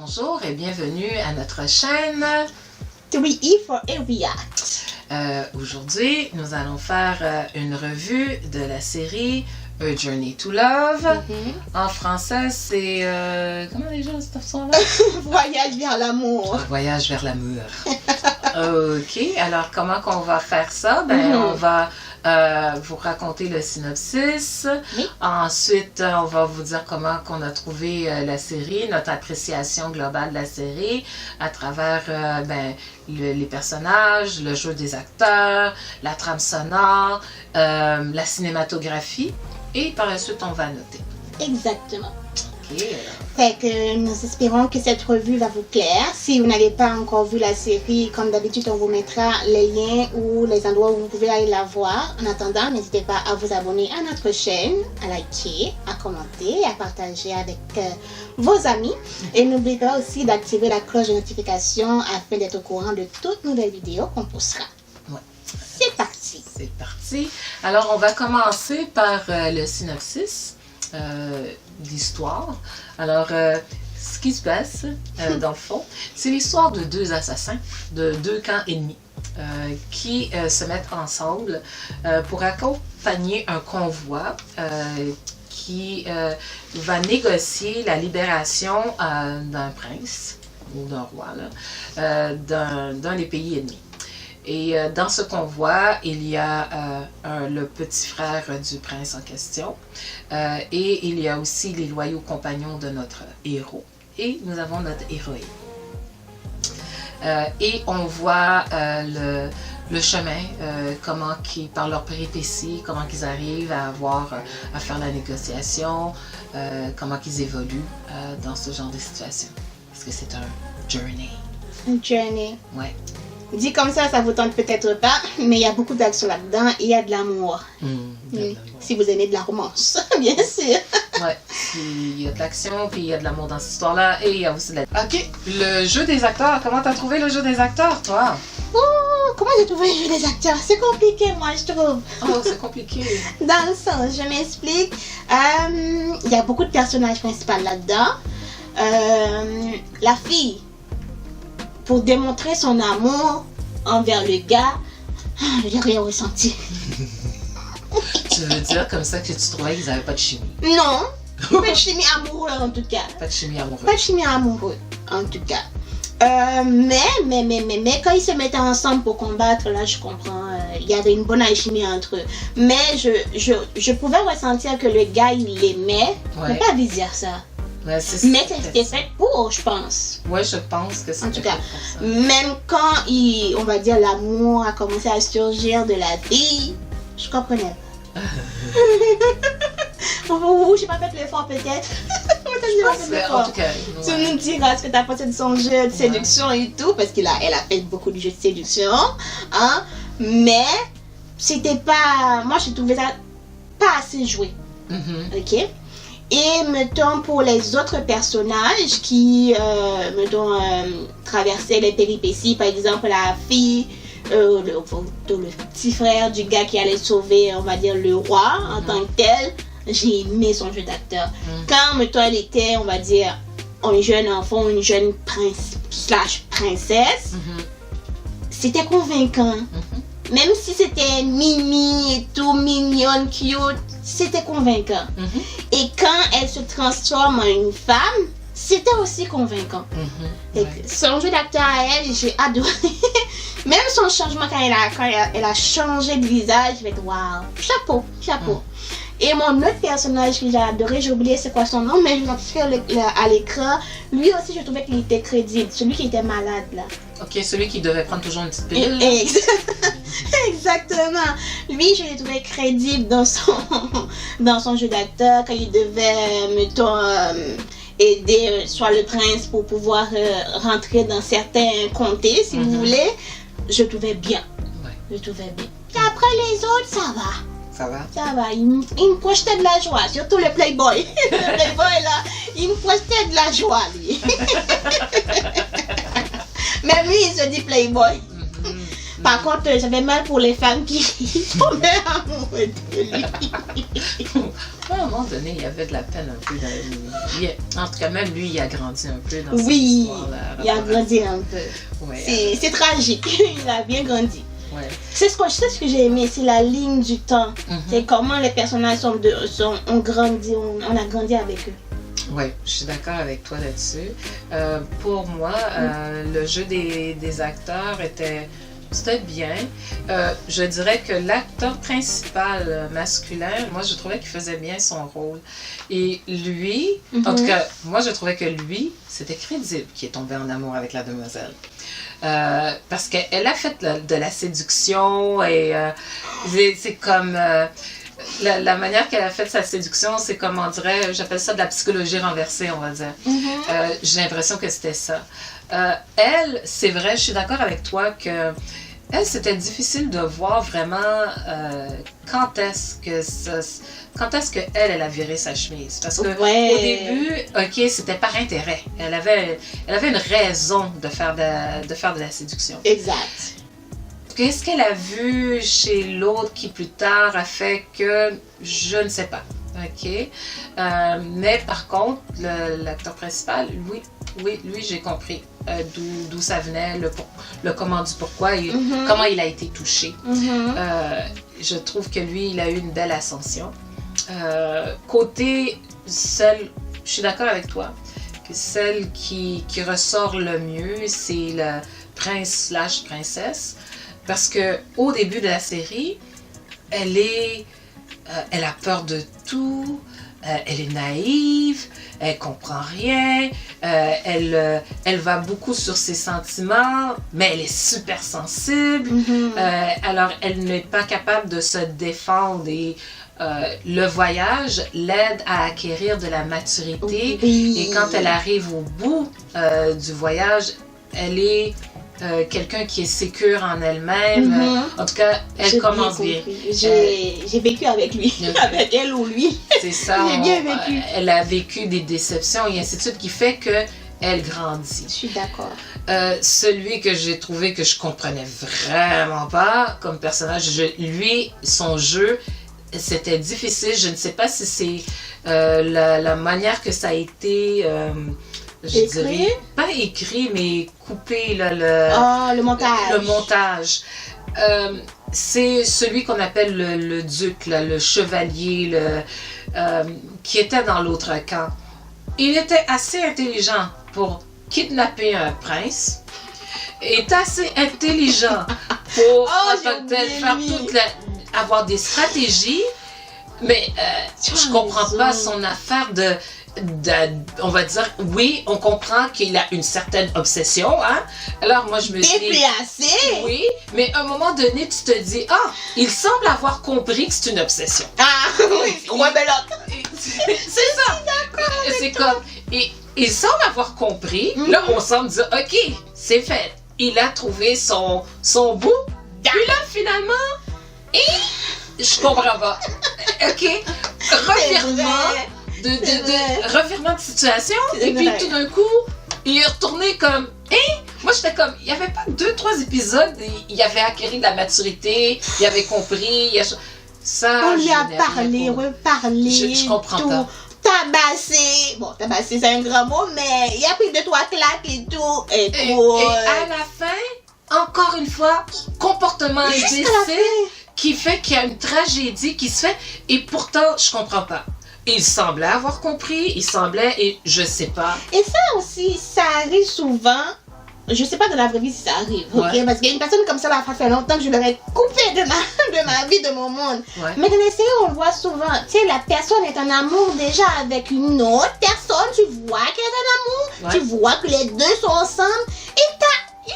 Bonjour et bienvenue à notre chaîne 3E for a React. Aujourd'hui, nous allons faire une revue de la série A Journey to Love. En français, c'est... comment déjà cette option-là? Voyage vers l'amour. Voyage vers l'amour. Ok, alors comment qu'on va faire ça? On va vous raconter le synopsis. Oui. Ensuite, on va vous dire comment qu'on a trouvé la série, notre appréciation globale de la série à travers les personnages, le jeu des acteurs, la trame sonore, la cinématographie. Et par la suite, on va noter. Exactement. Ok, alors. Fait que nous espérons que cette revue va vous plaire. Si vous n'avez pas encore vu la série, comme d'habitude, on vous mettra les liens ou les endroits où vous pouvez aller la voir. En attendant, n'hésitez pas à vous abonner à notre chaîne, à liker, à commenter, à partager avec vos amis. Et n'oubliez pas aussi d'activer la cloche de notification afin d'être au courant de toutes nouvelles vidéos qu'on postera. Ouais. C'est parti. C'est parti. Alors, on va commencer par le synopsis d'histoire. Alors, ce qui se passe, dans le fond, c'est l'histoire de deux assassins de deux camps ennemis qui se mettent ensemble pour accompagner un convoi qui va négocier la libération d'un prince ou d'un roi d'un des pays ennemis. Et dans ce convoi, il y a le petit frère du prince en question et il y a aussi les loyaux compagnons de notre héros. Et nous avons notre héroïne. Et on voit le chemin, comment par leur péripéties, comment qu'ils arrivent à faire la négociation, comment qu'ils évoluent dans ce genre de situation. Parce que c'est un journey. Une journey. Ouais. Dit comme ça vous tente peut-être pas, mais il y a beaucoup d'action là-dedans et il y a de l'amour. Si vous aimez de la romance, bien sûr. Ouais, il y a de l'action, puis il y a de l'amour dans cette histoire-là, et il y a aussi de la... Ok, le jeu des acteurs, comment t'as trouvé le jeu des acteurs, toi? Oh, comment j'ai trouvé le jeu des acteurs? C'est compliqué, moi, je trouve. Oh, c'est compliqué. Dans le sens, je m'explique. Il y a beaucoup de personnages principaux là-dedans. La fille, pour démontrer son amour envers le gars, je n'ai rien ressenti. Tu veux dire comme ça que tu trouvais qu'ils n'avaient pas de chimie? Non, pas de chimie amoureuse en tout cas. Pas de chimie amoureuse. Pas de chimie amoureuse en tout cas. Mais quand ils se mettaient ensemble pour combattre, là je comprends, il y avait une bonne alchimie entre eux. Mais je pouvais ressentir que le gars il l'aimait, mais pas dire ça. Ouais, mais c'était fait pour, je pense. Ouais, je pense que c'est en tout cas, même quand on va dire l'amour a commencé à surgir de la fille, je comprenais pas. J'ai pas fait l'effort peut-être. En tout cas, tu nous diras ce que tu as pensé de son jeu de séduction et tout, parce qu'elle a fait beaucoup de jeux de séduction, hein. Mais c'était pas, moi je trouvais ça pas assez joué. Ok. Et mettons pour les autres personnages qui traversaient les péripéties, par exemple la fille, le petit frère du gars qui allait sauver, on va dire, le roi en tant que tel, j'ai aimé son jeu d'acteur. Quand mettons elle était, on va dire, un jeune enfant, une jeune princesse, c'était convaincant. Même si c'était mimi et tout, mignonne, cute, c'était convaincant. Et quand elle se transforme en une femme, c'était aussi convaincant. Son jeu d'acteur à elle, j'ai adoré. Même son changement quand elle a changé de visage, j'ai fait waouh, chapeau. Et mon autre personnage que j'ai adoré, j'ai oublié c'est quoi son nom, mais je l'ai à l'écran. Lui aussi, je trouvais qu'il était crédible. Celui qui était malade là. Ok, celui qui devait prendre toujours une petite pilule. Exactement. Lui, je l'ai trouvé crédible dans son jeu d'acteur quand il devait, mettons, aider soit le prince pour pouvoir rentrer dans certains comtés, si vous voulez. Je trouvais bien. Je trouvais bien. Et après les autres, ça va. Ça va? Ça va, il me projetait de la joie, surtout le playboy. Le playboy là, il me projetait de la joie lui. Même lui, il se dit playboy. Par contre, j'avais mal pour les femmes qui tombaient amoureuses de lui. Oh, moment donné, il y avait de la peine un peu en tout cas, même lui, il a grandi un peu dans cette Oui, histoire-là. il a grandi un peu. Ouais, C'est tragique, il a bien grandi. ouais. C'est ce que j'ai aimé, c'est la ligne du temps. Mhm. C'est comment les personnages ont grandi, on a grandi avec eux. Oui, je suis d'accord avec toi là-dessus. Pour moi, le jeu des acteurs c'était bien. Je dirais que l'acteur principal masculin, moi, je trouvais qu'il faisait bien son rôle. Et lui, en tout cas, moi, je trouvais que lui, c'était crédible qu'il est tombé en amour avec la demoiselle. Parce qu'elle a fait de la séduction et c'est comme... la manière qu'elle a fait sa séduction, c'est comme on dirait, j'appelle ça de la psychologie renversée, on va dire. J'ai l'impression que c'était ça. Elle, c'est vrai, je suis d'accord avec toi que elle, c'était difficile de voir vraiment quand est-ce que elle a viré sa chemise. Parce que au début, ok, c'était par intérêt. Elle avait une raison de faire de la séduction. Exact. Qu'est-ce qu'elle a vu chez l'autre qui plus tard a fait que je ne sais pas. Ok. Mais par contre, l'acteur principal, lui, j'ai compris d'où ça venait, le comment du pourquoi et comment il a été touché. Je trouve que lui, il a eu une belle ascension. Côté celle, je suis d'accord avec toi, que celle qui ressort le mieux, c'est le prince/princesse. Parce que au début de la série, elle a peur de tout, elle est naïve, elle comprend rien, elle va beaucoup sur ses sentiments, mais elle est super sensible. Alors, elle n'est pas capable de se défendre et le voyage l'aide à acquérir de la maturité. Et quand elle arrive au bout du voyage, elle est quelqu'un qui est sécure en elle-même. En tout cas, elle commence bien. J'ai vécu avec lui, avec elle ou lui. C'est ça. J'ai bien vécu. Elle a vécu des déceptions et ainsi de suite, qui fait qu'elle grandit. Je suis d'accord. Celui que j'ai trouvé que je comprenais vraiment pas comme personnage, lui, son jeu, c'était difficile. Je ne sais pas si c'est la manière que ça a été... je dirais, pas écrit, mais coupé, le montage. Le montage. C'est celui qu'on appelle le duc, là, le chevalier, qui était dans l'autre camp. Il était assez intelligent pour kidnapper un prince, est assez intelligent pour avoir des stratégies, mais je comprends pas son affaire on va dire, oui, on comprend qu'il a une certaine obsession, hein. Alors moi je me dis... Déplacé! Oui, mais à un moment donné, tu te dis, il semble avoir compris que c'est une obsession. Ah, oui, c'est ça! C'est comme... Il semble avoir compris, là on semble dire, ok, c'est fait. Il a trouvé son bout, puis là finalement, je comprends pas. Ok, revirement de situation, et puis tout d'un coup, il est retourné comme... Moi, j'étais comme... Il n'y avait pas 2-3 épisodes, il avait acquis de la maturité, il avait compris, ça... On lui a parlé, reparlé, je comprends tout. pas. Tabassé. Bon, tabassé, c'est un grand mot, mais il a pris 2-3 claques et tout. Et à la fin, encore une fois, comportement imbécile qui fait qu'il y a une tragédie qui se fait, et pourtant, je comprends pas. Il semblait avoir compris, et je sais pas. Et ça aussi, ça arrive souvent. Je sais pas dans la vraie vie si ça arrive, ok? Parce qu'il y a une personne comme ça, ça fait longtemps que je l'aurais coupé de ma vie, de mon monde. Mais dans les séries, on le voit souvent. Tu sais, la personne est en amour déjà avec une autre personne. Tu vois qu'elle est en amour. Tu vois que les deux sont ensemble. Et t'as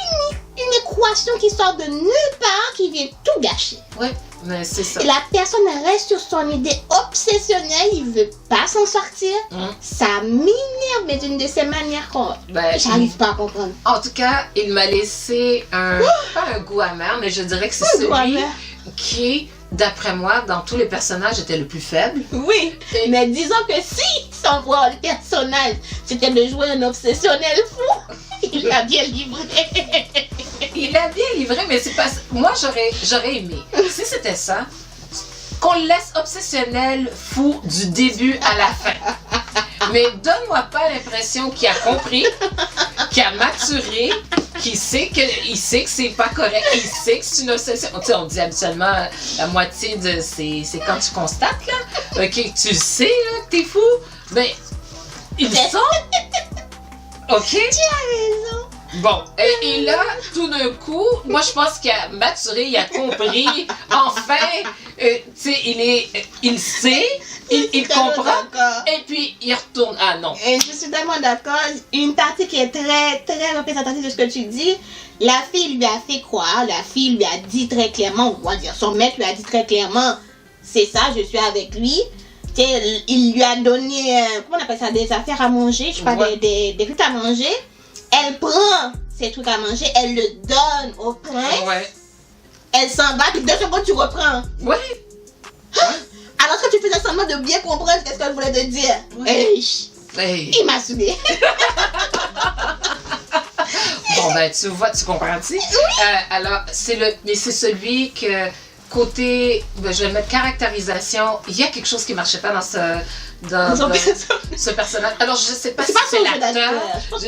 une équation qui sort de nulle part qui vient tout gâcher. Ouais. Mais c'est ça. Et la personne reste sur son idée obsessionnelle, il veut pas s'en sortir. Ça m'énerve, mais d'une de ces manières qu'on j'arrive pas à comprendre. En tout cas, il m'a laissé pas un goût amer, mais je dirais que c'est celui qui, d'après moi, dans tous les personnages, était le plus faible. Oui, mais disons que si, sans voir le personnage, c'était de jouer un obsessionnel fou, il l'a bien livré. Il a bien livré, mais c'est pas... Moi, j'aurais aimé. Si c'était ça, qu'on le laisse obsessionnel, fou, du début à la fin. Mais donne-moi pas l'impression qu'il a compris, qu'il a maturé, qu'il sait que c'est pas correct, il sait que c'est une obsession. Tu sais, on dit habituellement la moitié de c'est quand tu constates là, ok, tu sais là, que t'es fou. Ben, ils sont. Ok. Tu as raison. Bon, et là, tout d'un coup, moi je pense qu'il a maturé, il a compris, enfin, tu sais, il sait, il comprend, et puis il retourne. Ah non. Et je suis tellement d'accord. Une partie qui est très, très représentative de ce que tu dis, la fille lui a fait croire, la fille lui a dit très clairement, on va dire, son maître lui a dit très clairement, c'est ça, je suis avec lui. Il lui a donné, comment on appelle ça, des affaires à manger, je parle des trucs à manger. Elle prend ses trucs à manger, elle le donne au prince. Ouais. Elle s'en va, puis 2 secondes tu reprends. Ouais. Alors que tu faisais semblant de bien comprendre ce qu'elle voulait te dire. Ouais. Hey. Il m'a saoulé. Bon ben tu vois, tu comprends-tu? Oui. Alors mais c'est celui que côté, ben, je vais mettre caractérisation, il y a quelque chose qui marchait pas dans ce personnage. Alors je sais pas si c'est l'acteur,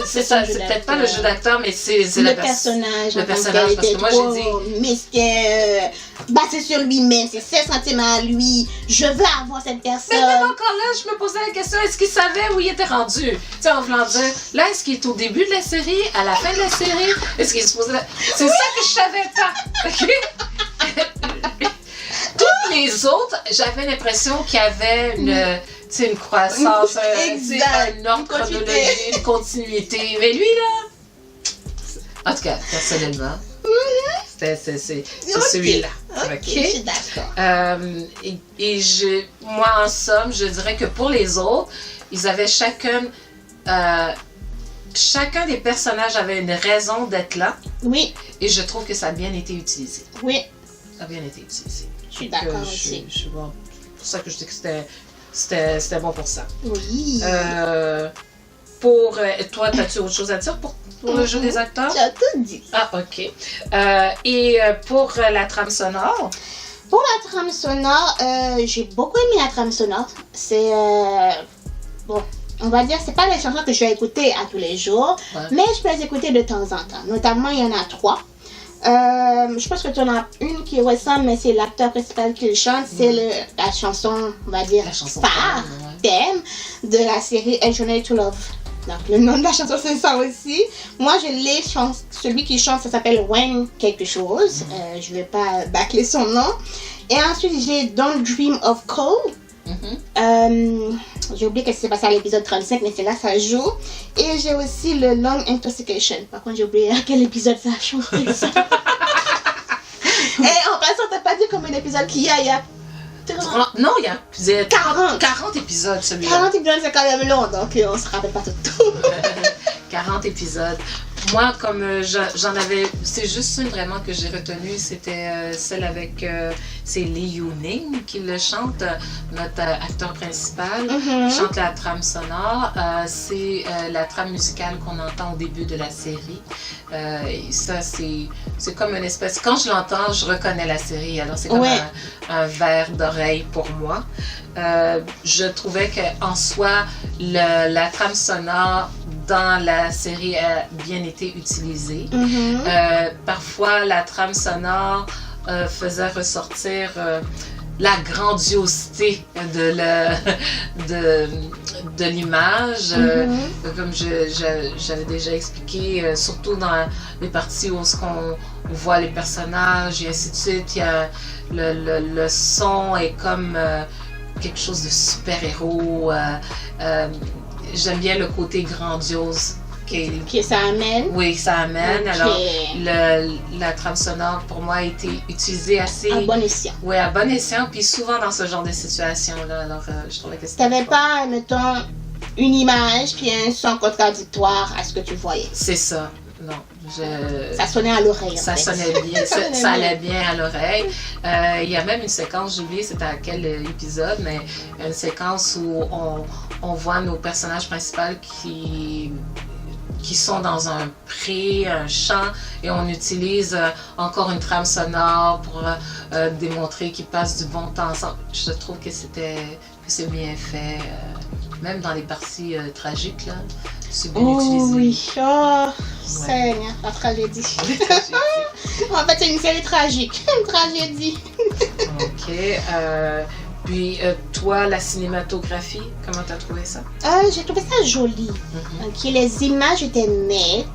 c'est ça, c'est peut-être pas le jeu d'acteur, mais c'est le personnage. Le personnage, parce que moi j'ai dit mesquin, basé sur lui-même, c'est ses sentiments à lui. Je veux avoir cette personne. Mais même encore là, je me posais la question, est-ce qu'il savait où il était rendu? Tu sais, en voulant dire, là, est-ce qu'il est au début de la série, à la fin de la série? Est-ce qu'il est supposé... C'est ça que je savais pas. OK? Toutes les autres, j'avais l'impression qu'il y avait une croissance, un ordre chronologique, une continuité. Mais lui, là, en tout cas, personnellement, c'est celui-là. Ok, je suis d'accord. Moi, en somme, je dirais que pour les autres, ils avaient chacun des personnages avait une raison d'être là. Oui. Et je trouve que ça a bien été utilisé. Oui. Ça a bien été utilisé. Je suis d'accord aussi. Je suis bon. C'est pour ça que je dis que c'était bon pour ça. Oui. Toi, as-tu autre chose à dire pour le jeu des acteurs? Tu as tout dit. Ah, ok. Et pour la trame sonore? Pour la trame sonore, j'ai beaucoup aimé la trame sonore. C'est... bon, on va dire, c'est pas les chansons que je vais écouter à tous les jours, mais je peux les écouter de temps en temps. Notamment, il y en a 3. Je pense que tu en as une qui ressemble, mais c'est l'acteur principal qui le chante. C'est la chanson, on va dire, phare, thème de la série A Journey to Love. Donc, le nom de la chanson, c'est ça aussi. Moi, celui qui chante, ça s'appelle Wayne quelque chose. Je vais pas bâcler son nom. Et ensuite, j'ai Don't Dream of Cold. J'ai oublié qu'est-ce qui s'est passé à l'épisode 35, mais c'est là ça joue. Et j'ai aussi le Long Intoxication. Par contre, j'ai oublié à quel épisode ça a chanté ça. Et en passant, t'as pas dit combien d'épisodes qu'il y a? Il y a 30... Non, il y a 40 épisodes celui-là. 40 épisodes, c'est quand même long, donc on se rappelle pas tout. 40 épisodes. Moi, comme j'en avais... C'est juste une vraiment que j'ai retenue, c'était celle avec... c'est Lee Yoo-ning qui le chante, notre acteur principal, chante la trame sonore. C'est la trame musicale qu'on entend au début de la série. Et ça, c'est comme une espèce... Quand je l'entends, je reconnais la série. Alors, c'est comme un verre d'oreille pour moi. Je trouvais qu'en soi, la trame sonore dans la série a bien été utilisée. Parfois, la trame sonore faisait ressortir la grandiosité de l'image. Comme j'avais déjà expliqué, surtout dans les parties où on voit les personnages et ainsi de suite, il y a le son est comme quelque chose de super-héros. J'aime bien le côté grandiose que ça amène. Oui, ça amène. Alors, la trame sonore, pour moi, a été utilisée assez... À bon escient. Oui, à bon escient, puis souvent dans ce genre de situation-là. Alors, je trouvais que c'était... T'avais pas, mettons, une image, puis un son contradictoire à ce que tu voyais. C'est ça. Non, ça sonnait à l'oreille. Ça sonnait bien, ça allait bien à l'oreille. Il y a même une séquence, j'ai oublié c'était à quel épisode, mais une séquence où on voit nos personnages principaux qui qui sont dans un pré, un champ, et on utilise encore une trame sonore pour démontrer qu'ils passent du bon temps ensemble. Je trouve que c'est bien fait, même dans les parties tragiques, là, c'est bien utilisé. Oui, oh, Seigneur, la tragédie. En fait, c'est une série tragique, une tragédie. Ok. Puis, toi, la cinématographie, comment t'as trouvé ça? J'ai trouvé ça joli. Ok, les images étaient nettes.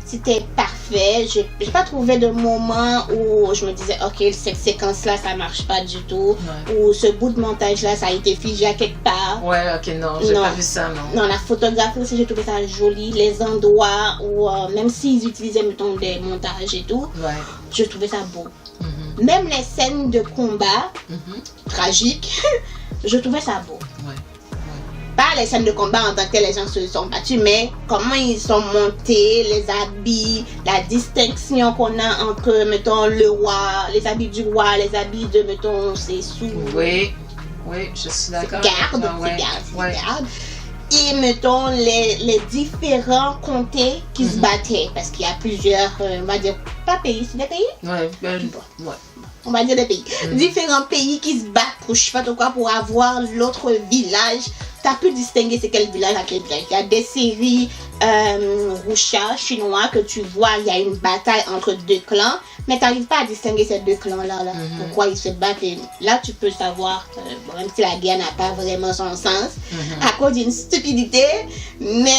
C'était parfait. J'ai pas trouvé de moment où je me disais, ok, cette séquence-là, ça marche pas du tout. Ouais. Ou ce bout de montage-là, ça a été figé à quelque part. Ouais, ok, non, j'ai pas vu ça, non. Non, la photographie aussi, j'ai trouvé ça joli. Les endroits où, même s'ils utilisaient, mettons, des montages et tout, je trouvais ça beau. Même les scènes de combat, tragiques, je trouvais ça beau. Pas les scènes de combat en tant que les gens se sont battus, mais comment ils sont montés, les habits, la distinction qu'on a entre, mettons, le roi, les habits du roi, les habits de, mettons, ses sous. Oui, je suis d'accord. Garde. Et, mettons, les différents comtés qui se battaient, parce qu'il y a plusieurs, on va dire, pas pays, c'est des pays? On va dire des pays. Différents pays qui se battent pour, je sais pas quoi, pour avoir l'autre village. Tu as pu distinguer c'est quel village à quel village. Il y a des séries wuxia chinois que tu vois, il y a une bataille entre deux clans, mais tu n'arrives pas à distinguer ces deux clans-là. Pourquoi ils se battent. Et là, tu peux savoir, même si la guerre n'a pas vraiment son sens, à cause d'une stupidité, mais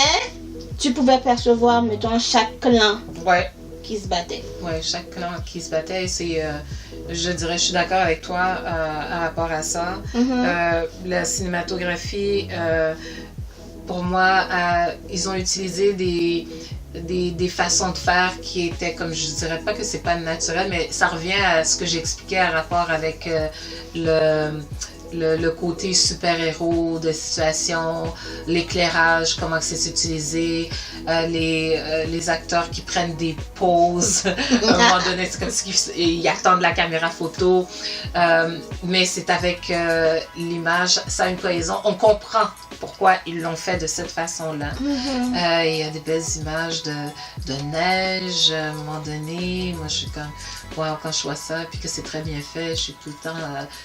tu pouvais percevoir, mettons, chaque clan qui se battait. Ouais, chaque clan qui se battait, c'est... je dirais, je suis d'accord avec toi à rapport à ça. La cinématographie, pour moi, ils ont utilisé des façons de faire qui étaient, comme je dirais pas que c'est pas naturel, mais ça revient à ce que j'expliquais à rapport avec le côté super-héros de situation, l'éclairage, comment c'est utilisé, les acteurs qui prennent des pauses. À un moment donné, c'est comme s'ils attendent la caméra photo. Mais c'est avec l'image, ça a une cohésion. On comprend pourquoi ils l'ont fait de cette façon-là. Il y a des belles images de neige à un moment donné. Moi, je suis comme, quand je vois ça, puis que c'est très bien fait, je suis tout le temps,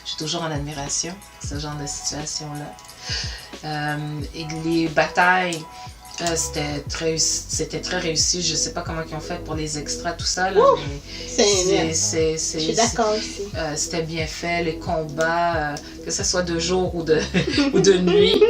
je suis toujours en admiration pour ce genre de situation-là. Et les batailles, c'était très réussi. Je sais pas comment ils ont fait pour les extras, tout ça. Là, mais je suis d'accord aussi. C'était bien fait, les combats, que ce soit de jour ou de nuit.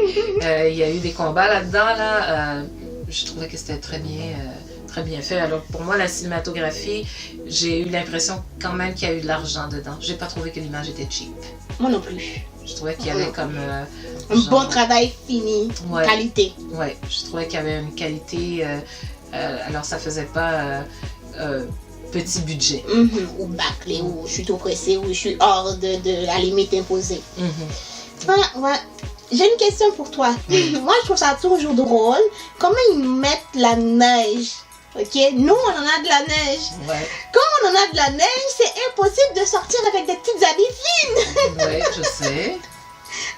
Il y a eu des combats là-dedans. Je trouvais que c'était très bien fait. Alors pour moi, la cinématographie, j'ai eu l'impression quand même qu'il y a eu de l'argent dedans. J'ai pas trouvé que l'image était cheap. Moi non plus. Je trouvais qu'il y avait comme... un bon travail fini, qualité. Ouais, je trouvais qu'il y avait une qualité... alors ça faisait pas petit budget. Ou bâclé, ou je suis trop pressée, ou je suis hors de la limite imposée. J'ai une question pour toi. Moi, je trouve ça toujours drôle. Comment ils mettent la neige? Ok, nous on en a de la neige. Comme on en a de la neige, c'est impossible de sortir avec des petites habits fines. Oui, je sais.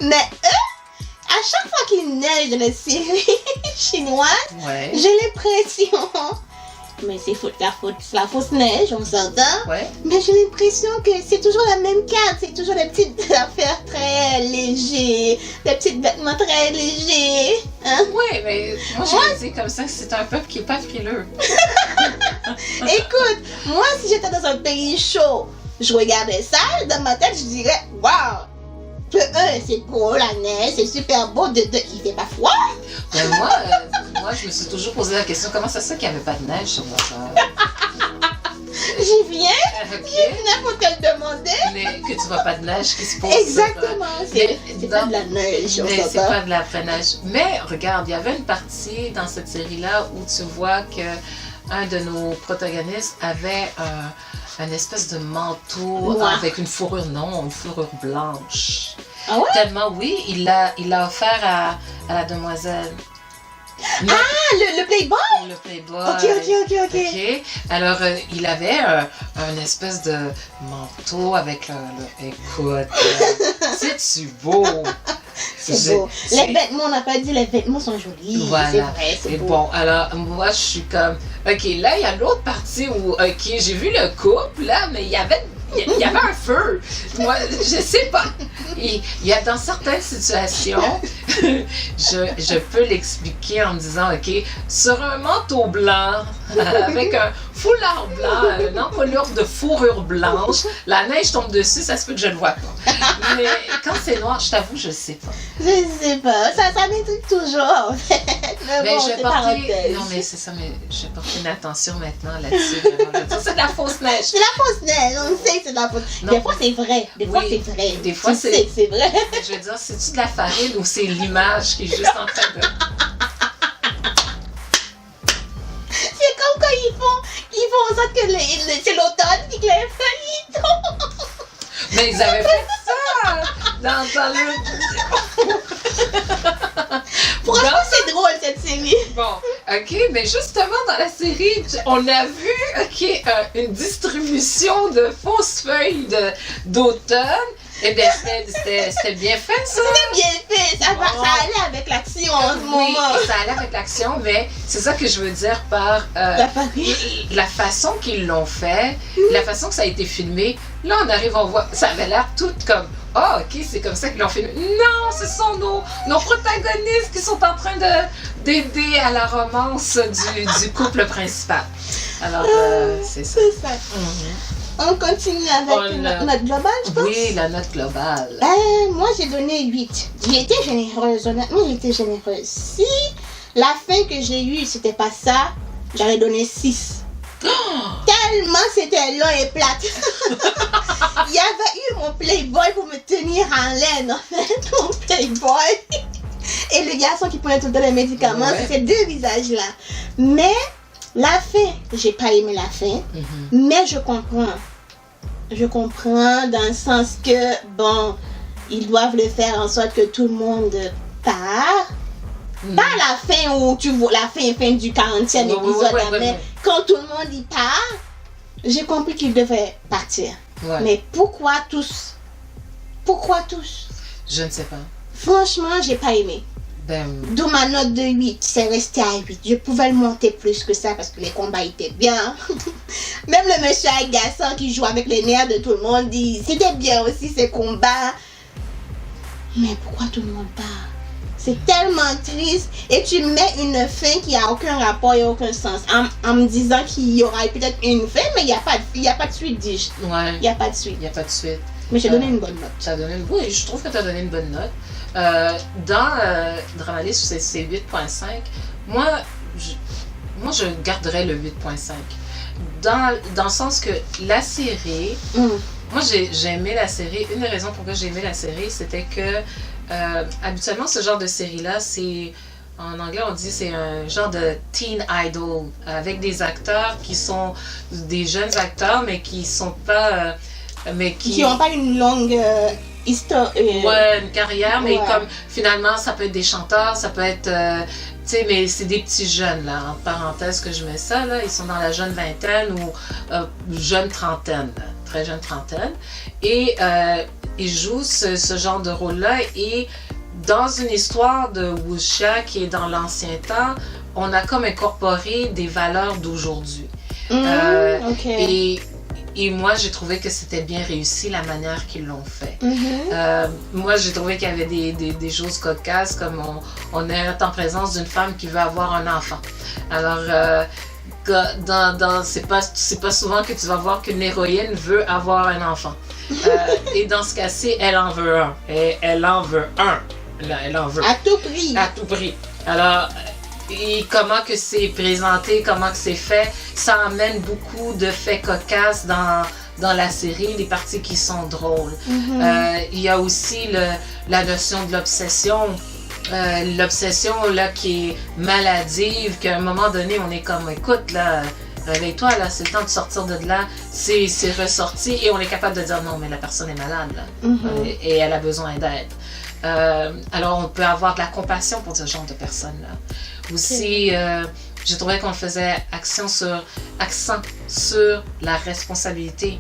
Mais eux, à chaque fois qu'il neige dans les séries chinoises, j'ai l'impression, mais c'est la fausse neige, on s'entend. Mais j'ai l'impression que c'est toujours la même carte, c'est toujours des petites affaires très légères, des petits vêtements très légers. Oui, mais moi je dis comme ça que c'est un peuple qui n'est pas frileux. Écoute, moi si j'étais dans un pays chaud, je regardais ça, dans ma tête je dirais, waouh! De un, c'est beau la neige, c'est super beau, de deux, il fait pas froid. Mais moi, je me suis toujours posé la question, comment ça se fait qu'il n'y avait pas de neige sur votre... J'y viens pour te le demander. Mais que tu vois pas de neige qui se pose. Exactement, c'est pas de la neige. Mais c'est pas de la vraie neige. Mais regarde, il y avait une partie dans cette série-là où tu vois que un de nos protagonistes avait un espèce de manteau avec une fourrure blanche. Ah ouais? Tellement, oui, il l'a offert à la demoiselle. Le Playboy? Le Playboy. Ok. Alors, il avait un espèce de manteau avec Écoute, c'est-tu beau? C'est beau. Les vêtements, on n'a pas dit, les vêtements sont jolis. Voilà. C'est vrai, c'est beau. Bon, alors, moi, je suis comme... OK, là, il y a l'autre partie où, OK, j'ai vu le couple, là, mais il y avait un feu. Moi, je sais pas. Il y a dans certaines situations, je peux l'expliquer en me disant, OK, sur un manteau blanc, avec un foulard blanc, une encolure de fourrure blanche, la neige tombe dessus, ça se peut que je le vois pas. Mais quand c'est noir, je t'avoue, je sais pas. Je sais pas. Ça m'intrigue toujours, en fait. Mais bon, je vais porter... Non, mais c'est ça, mais je vais porter une attention maintenant là-dessus. C'est de la fausse neige. C'est la fausse neige, on sait que c'est de la fausse. Des fois, c'est vrai. Des fois, c'est vrai. Des fois, tu sais que c'est vrai. Je veux dire, c'est-tu de la farine ou c'est l'image qui est juste en train de... C'est comme quand ils font en sorte que c'est l'automne et que les feuilles tombent. Mais ils avaient fait ça dans le... Franchement, c'est drôle cette série. Bon, OK, mais justement dans la série, on a vu, OK, une distribution de fausses feuilles d'automne. Eh bien, c'était bien fait, ça. C'était bien fait. Ça allait avec l'action en ce moment. Oui, ça allait avec l'action, mais c'est ça que je veux dire par la façon qu'ils l'ont fait, la façon que ça a été filmé. Là, on arrive, on voit, ça avait l'air tout comme, ah, OK, c'est comme ça qu'ils l'ont filmé. Non, ce sont nos protagonistes qui sont en train d'aider à la romance du couple principal. Alors, c'est ça. C'est ça. On continue avec notre note globale, je pense. Oui, la note globale. Moi, j'ai donné 8. J'ai été généreuse, honnêtement, j'ai été généreuse. Si la fin que j'ai eue, c'était pas ça, j'aurais donné 6. Tellement c'était long et plate. Il y avait eu mon Playboy pour me tenir en laine, en fait, mon Playboy. Et le garçon qui prenait tout le temps les médicaments, c'est ces deux visages-là. Mais la fin, j'ai pas aimé la fin, mais je comprends. Je comprends dans le sens que, bon, ils doivent le faire en sorte que tout le monde part. Pas la fin où tu vois la fin du 40e épisode, mais quand tout le monde y part, j'ai compris qu'ils devaient partir. Ouais. Mais pourquoi tous? Pourquoi tous? Je ne sais pas. Franchement, j'ai pas aimé. D'où ma note de 8, c'est resté à 8. Je pouvais le monter plus que ça parce que les combats étaient bien. Même le monsieur agaçant qui joue avec les nerfs de tout le monde dit c'était bien aussi ces combats. Mais pourquoi tout le monde part? C'est tellement triste. Et tu mets une fin qui n'a aucun rapport et aucun sens. En me disant qu'il y aura peut-être une fin, mais il n'y a pas de suite, dis-je. Ouais. Il n'y a pas de suite. Il n'y a pas de suite. Mais j'ai donné une bonne note. Oui, je trouve que tu as donné une bonne note. Dans Dramalist, c'est 8.5. Moi, je garderais le 8.5. Dans le sens que la série... Moi, j'ai aimé la série. Une des raisons pourquoi j'ai aimé la série, c'était que habituellement, ce genre de série-là, c'est... En anglais, on dit c'est un genre de teen idol avec des acteurs qui sont des jeunes acteurs, mais qui sont pas... qui n'ont pas une longue... histoire, ouais, une carrière, mais comme finalement, ça peut être des chanteurs, ça peut être... tu sais, mais c'est des petits jeunes, là, en parenthèse que je mets ça, là, ils sont dans la jeune vingtaine ou jeune trentaine, là, très jeune trentaine, et ils jouent ce genre de rôle-là, et dans une histoire de wuxia qui est dans l'ancien temps, on a comme incorporé des valeurs d'aujourd'hui. Et moi, j'ai trouvé que c'était bien réussi la manière qu'ils l'ont fait. Moi, j'ai trouvé qu'il y avait des choses cocasses, comme on est en présence d'une femme qui veut avoir un enfant. Alors, c'est pas souvent que tu vas voir qu'une héroïne veut avoir un enfant. Et dans ce cas-ci, elle en veut un. Et elle en veut un. Là, elle en veut. À tout prix. À tout prix. Alors... Et comment que c'est présenté, comment que c'est fait, ça amène beaucoup de faits cocasses dans la série, des parties qui sont drôles. Il y a aussi la notion de l'obsession. L'obsession là qui est maladive, qu'à un moment donné, on est comme, écoute, là, réveille-toi, là, c'est le temps de sortir de là. C'est ressorti et on est capable de dire non, mais la personne est malade, là, et elle a besoin d'aide. Alors, on peut avoir de la compassion pour ce genre de personnes-là. Aussi, je trouvais qu'on faisait accent sur la responsabilité.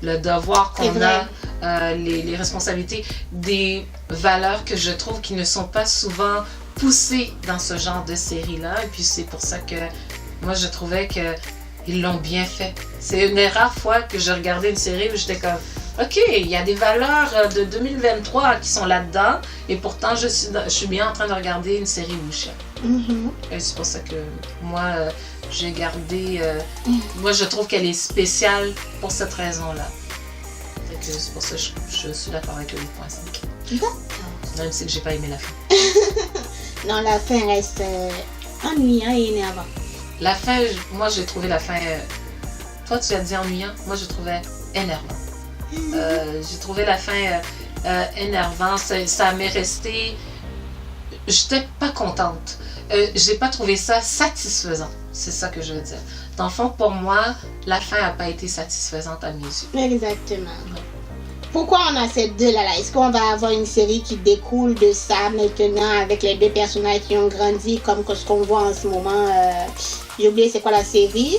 le devoir qu'on a, les responsabilités, des valeurs que je trouve qui ne sont pas souvent poussées dans ce genre de série-là. Et puis c'est pour ça que moi je trouvais qu'ils l'ont bien fait. C'est une des rares fois que je regardais une série où j'étais comme OK, il y a des valeurs de 2023 qui sont là-dedans, et pourtant je suis bien en train de regarder une série Wuxia. Et c'est pour ça que moi, j'ai gardé... moi, je trouve qu'elle est spéciale pour cette raison-là. C'est pour ça que je suis d'accord avec le 8.5. D'accord. Même si j'ai pas aimé la fin. Non, la fin reste ennuyant et énervant. La fin, moi, j'ai trouvé la fin... toi, tu as dit ennuyant. Moi, je trouvais énervant. J'ai trouvé la fin énervant. Ça m'est resté... J'étais pas contente. J'ai pas trouvé ça satisfaisant. C'est ça que je veux dire. Dans le fond, pour moi, la fin n'a pas été satisfaisante à mes yeux. Exactement. Pourquoi on a ces deux-là? Est-ce qu'on va avoir une série qui découle de ça maintenant avec les deux personnages qui ont grandi comme ce qu'on voit en ce moment? J'ai oublié c'est quoi la série.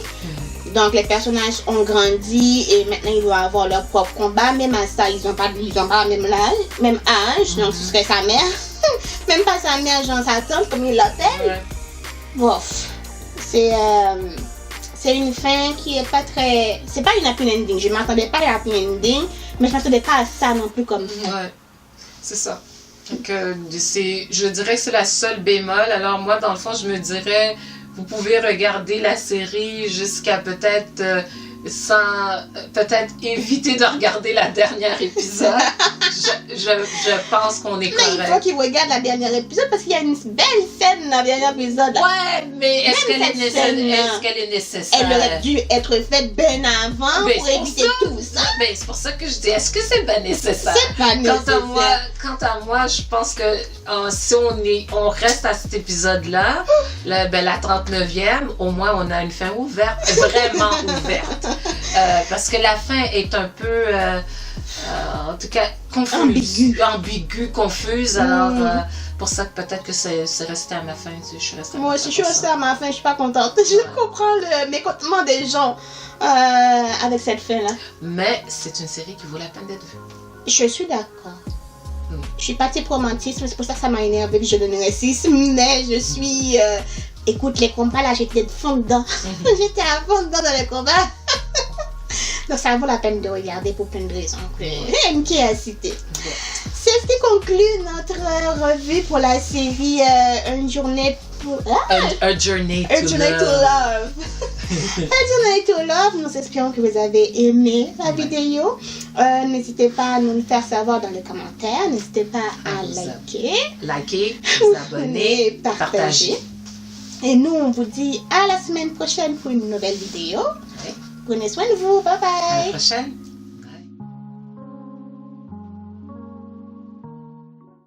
Donc les personnages ont grandi et maintenant ils doivent avoir leur propre combat. Même à ça, ils n'ont pas le même âge. Donc ce serait sa mère. Même pas sa mère, genre sa tante, comme il l'appelle. Ouais. Bof. C'est une fin qui est pas très... C'est pas une happy ending. Je m'attendais pas à une happy ending, mais je m'attendais pas à ça non plus comme fin. Ouais, c'est ça. Donc, je dirais que c'est la seule bémol. Alors moi, dans le fond, je me dirais, vous pouvez regarder la série jusqu'à peut-être... peut-être éviter de regarder la dernière épisode. je pense qu'on est correct. Mais il faut qu'il regarde la dernière épisode parce qu'il y a une belle scène dans la dernière épisode. Ouais, mais est-ce qu'elle est nécessaire? Elle aurait dû être faite bien avant pour éviter tout ça. Ben, c'est pour ça que je dis, est-ce que c'est bien nécessaire? C'est pas nécessaire. Quant à moi, je pense que si on reste à cet épisode-là, la 39e, au moins on a une fin ouverte, vraiment ouverte. Parce que la fin est un peu, en tout cas, confuse, ambiguë, confuse. Alors, pour ça que peut-être que c'est resté à ma fin. Je suis restée Moi aussi, je suis restée à ma fin. Je suis pas contente. Je comprends le mécontentement des gens avec cette fin-là. Mais c'est une série qui vaut la peine d'être vue. Je suis d'accord. Je suis partie pour romantisme. C'est pour ça que ça m'a énervé que je donnerais 6. Mais je suis... écoute, les combats là, j'étais de fond dedans. J'étais à fond dedans dans les combats. Donc ça vaut la peine de regarder pour plein de raisons. Qui a cité. C'est ce qui conclut notre revue pour la série Une journée pour... A Journey to Love. A Journey to Love. Nous espérons que vous avez aimé la vidéo. N'hésitez pas à nous le faire savoir dans les commentaires. N'hésitez pas à liker, vous abonner, partager. Et nous, on vous dit à la semaine prochaine pour une nouvelle vidéo. Prenez soin de vous. Bye bye. À la prochaine.